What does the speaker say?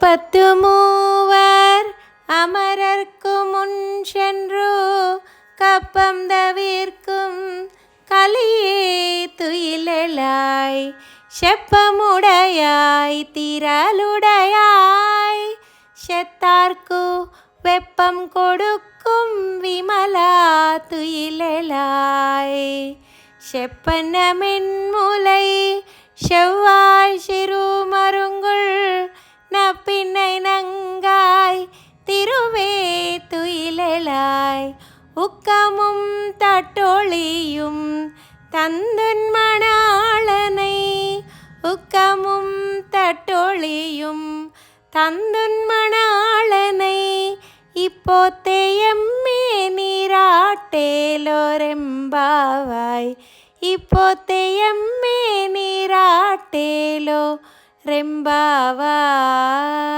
முப்பத்து அமரர்க்கு முன் சென்று கப்பம் தவிர்க்கும் கலியே துயிலெழாய் செப்பமுடையாய் திரளுடையாய் செத்தார்க்கு வெப்பம் கொடுக்கும் விமலா துயிலெழாய் செப்பன மென்முலை செவ்வாய் சிறு மருங்குள் நப்பின்னை நங்காய் திருவே துயிலெழாய் உக்கமும் தட்டொழியும் தந்துன் மணாளனை உக்கமும் தட்டொழியும் தந்துன் மணாளனை இப்போத்தே எம்மே நீராட்டேலோரெம்பாவாய் இப்போத்தே எம்மே நீராட்டேலோ ரெம்பாவாய்.